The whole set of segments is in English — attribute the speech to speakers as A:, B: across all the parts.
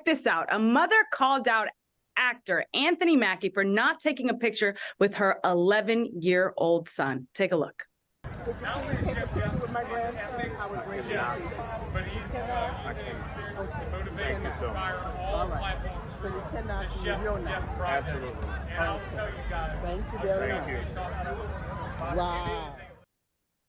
A: this out. A mother called out actor Anthony Mackie for not taking a picture with her 11-year-old son. Take a look.
B: Would you please take a picture with my grandson? I would greatly appreciate it.
C: But he's
B: I
C: can't.
B: Okay.
C: Thank you so much.
B: All right. So you cannot be real now.
C: Absolutely.
B: Okay. Thank you very much. Wow.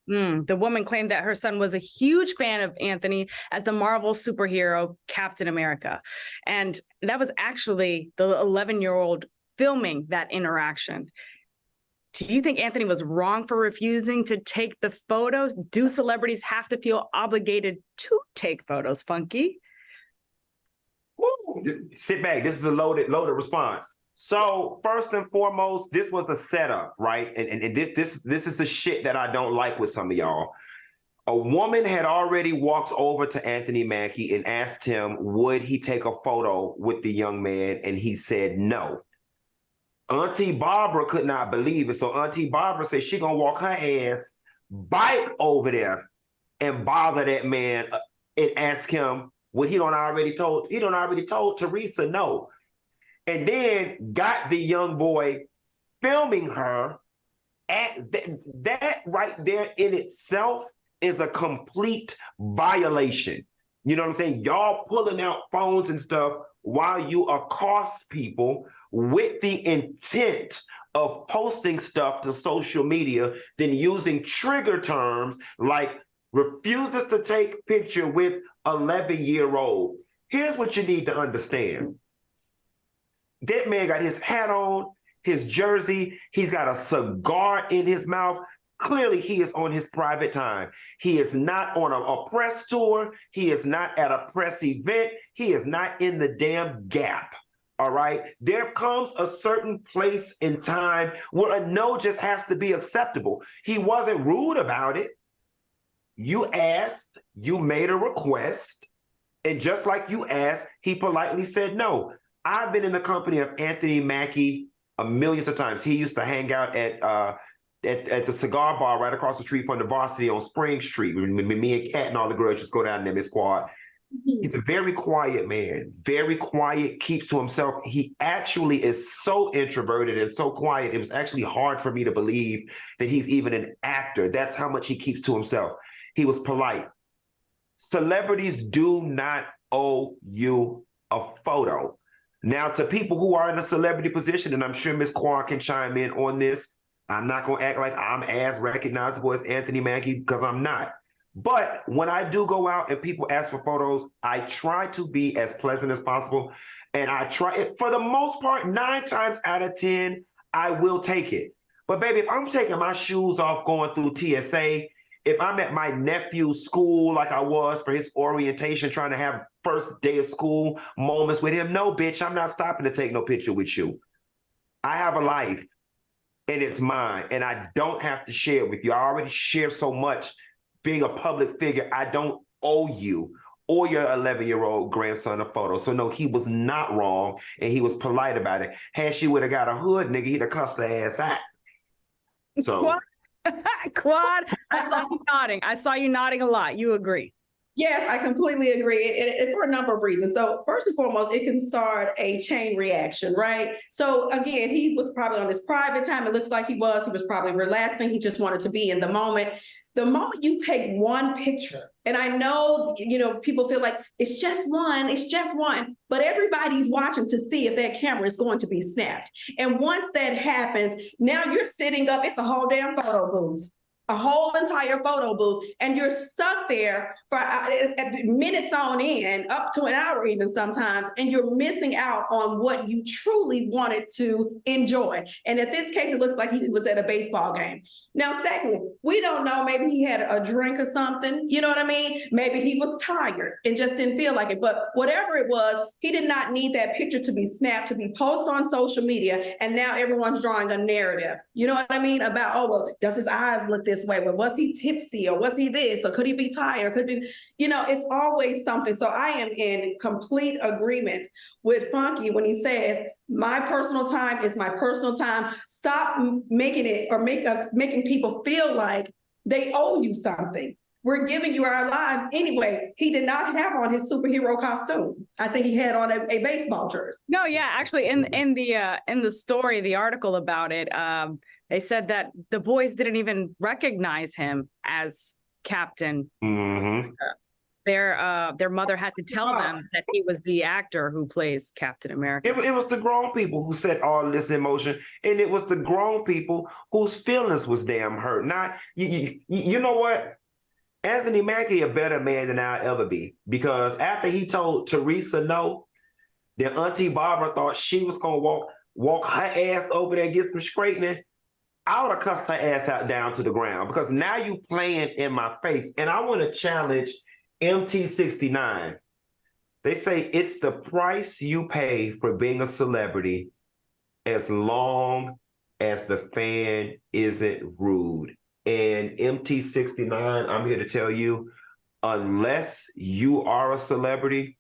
A: The woman claimed that her son was a huge fan of Anthony as the Marvel superhero Captain America. And that was actually the 11-year-old filming that interaction. Do you think Anthony was wrong for refusing to take the photos? Do celebrities have to feel obligated to take photos, Funky?
D: Woo. Sit back. This is a loaded response. So first and foremost, this was a setup, right? And this is the shit that I don't like with some of y'all. A woman had already walked over to Anthony Mackie and asked him, would he take a photo with the young man? And he said no. Auntie Barbara could not believe it. So Auntie Barbara said she gonna walk her ass bike over there and bother that man and ask him what he done already told Teresa no. And then got the young boy filming her. That right there in itself is a complete violation. You know what I'm saying? Y'all pulling out phones and stuff while you accost people with the intent of posting stuff to social media, then using trigger terms like refuses to take picture with 11-year-old. Here's what you need to understand. That man got his hat on, his jersey, he's got a cigar in his mouth. Clearly, he is on his private time. He is not on a press tour. He is not at a press event. He is not in the damn Gap. All right? There comes a certain place in time where a no just has to be acceptable. He wasn't rude about it. You asked, you made a request, and just like you asked, he politely said no. I've been in the company of Anthony Mackie millions of times. He used to hang out at the cigar bar right across the street from the Varsity on Spring Street. Me and Kat and all the girls just go down there, Miss Squad. He's a very quiet man, very quiet, keeps to himself. He actually is so introverted and so quiet. It was actually hard for me to believe that he's even an actor. That's how much he keeps to himself. He was polite. Celebrities do not owe you a photo. Now, to people who are in a celebrity position, and I'm sure Ms. Quan can chime in on this, I'm not going to act like I'm as recognizable as Anthony Mackie because I'm not. But when I do go out and people ask for photos, I try to be as pleasant as possible. And I try, for the most part, 9 times out of 10, I will take it. But baby, if I'm taking my shoes off going through TSA, if I'm at my nephew's school like I was for his orientation, trying to have first day of school moments with him, no, bitch, I'm not stopping to take no picture with you. I have a life and it's mine and I don't have to share it with you. I already share so much being a public figure. I don't owe you or your 11-year-old grandson a photo. So no, he was not wrong and he was polite about it. Had she would have got a hood, nigga, he'd have cussed her ass out. So...
A: Quad, I saw you nodding. I saw you nodding a lot. You agree?
E: Yes, I completely agree, and for a number of reasons. So first and foremost, it can start a chain reaction, right? So again, he was probably on his private time. It looks like he was probably relaxing. He just wanted to be in the moment. The moment you take one picture, and I know, people feel like it's just one, but everybody's watching to see if that camera is going to be snapped. And once that happens, now you're sitting up, it's a whole damn photo booth. A whole entire photo booth, and you're stuck there for minutes on end, up to an hour even sometimes, and you're missing out on what you truly wanted to enjoy. And in this case, it looks like he was at a baseball game. Now, secondly, we don't know, maybe he had a drink or something, you know what I mean? Maybe he was tired and just didn't feel like it, but whatever it was, he did not need that picture to be snapped, to be posted on social media, and now everyone's drawing a narrative, you know what I mean? About, oh, well, does his eyes look this way? Well, was he tipsy or was he this? Or could he be tired? Could be, it's always something. So I am in complete agreement with Funky when he says, my personal time is my personal time. Stop making it or making people feel like they owe you something. we're giving you our lives anyway. He did not have on his superhero costume. I think he had on a baseball jersey.
A: No, yeah, actually, in the story, the article about it, they said that the boys didn't even recognize him as Captain.
D: Mm-hmm.
A: Their mother had to tell them that he was the actor who plays Captain America.
D: It was the grown people who set all this in motion, and it was the grown people whose feelings was damn hurt. Not you know what? Anthony Mackie a better man than I'll ever be, because after he told Teresa no, then Auntie Barbara thought she was gonna walk her ass over there and get some straightening. I would have cussed her ass out down to the ground, because now you playing in my face, and I want to challenge MT69. They say it's the price you pay for being a celebrity, as long as the fan isn't rude. And MT69, I'm here to tell you, unless you are a celebrity,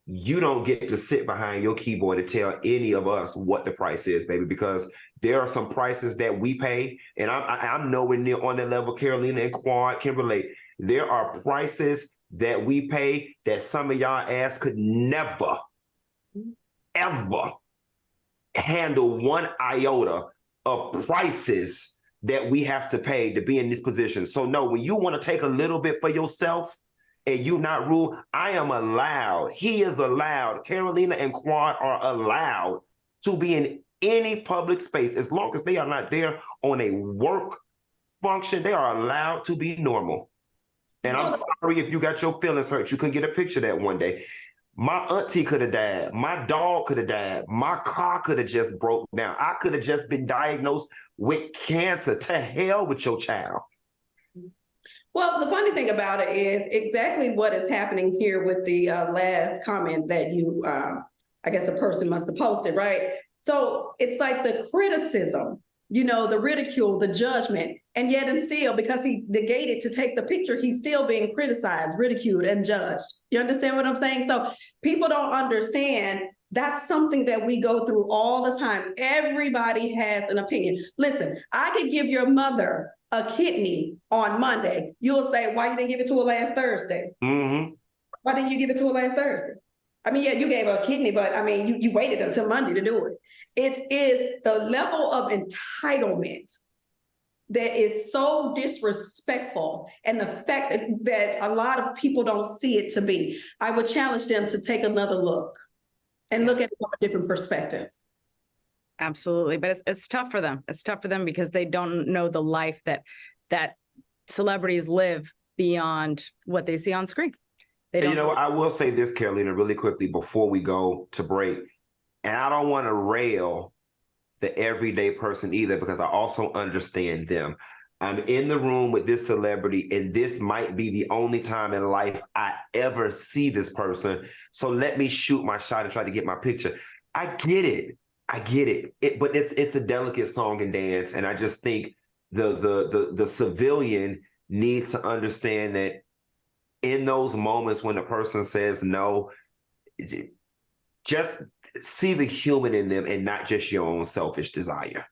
D: you don't get to sit behind your keyboard and tell any of us what the price is, baby, because there are some prices that we pay, and I'm nowhere near on that level. Carolina and Quad can relate. There are prices that we pay that some of y'all ass could never, ever handle one iota of prices that we have to pay to be in this position. So no, when you want to take a little bit for yourself and you not rule, I am allowed, he is allowed, Carolina and Quad are allowed to be in any public space, as long as they are not there on a work function. They are allowed to be normal. And I'm sorry if you got your feelings hurt. You couldn't get a picture of that one day. My auntie could have died. My dog could have died. My car could have just broke down. I could have just been diagnosed with cancer. To hell with your child.
E: Well, the funny thing about it is exactly what is happening here with the last comment that you, I guess a person must have posted, right? So it's like the criticism, you know, the ridicule, the judgment, and yet and still, because he negated to take the picture, he's still being criticized, ridiculed, and judged. You understand what I'm saying? So people don't understand that's something that we go through all the time. Everybody has an opinion. Listen, I could give your mother a kidney on Monday. You'll say, why you didn't give it to her last Thursday?
D: Mm-hmm.
E: Why didn't you give it to her last Thursday? I mean, yeah, you gave her a kidney, but I mean, you waited until Monday to do it. It is the level of entitlement that is so disrespectful, and the fact that a lot of people don't see it to be. I would challenge them to take another look and look at it from a different perspective.
A: Absolutely. But it's tough for them. It's tough for them because they don't know the life that celebrities live beyond what they see on screen. They don't.
D: You know, I will say this, Carolina, really quickly before we go to break. And I don't want to rail the everyday person either, because I also understand them. I'm in the room with this celebrity, and this might be the only time in life I ever see this person. So let me shoot my shot and try to get my picture. I get it. But it's a delicate song and dance. And I just think the civilian needs to understand that in those moments when the person says no, just see the human in them and not just your own selfish desire.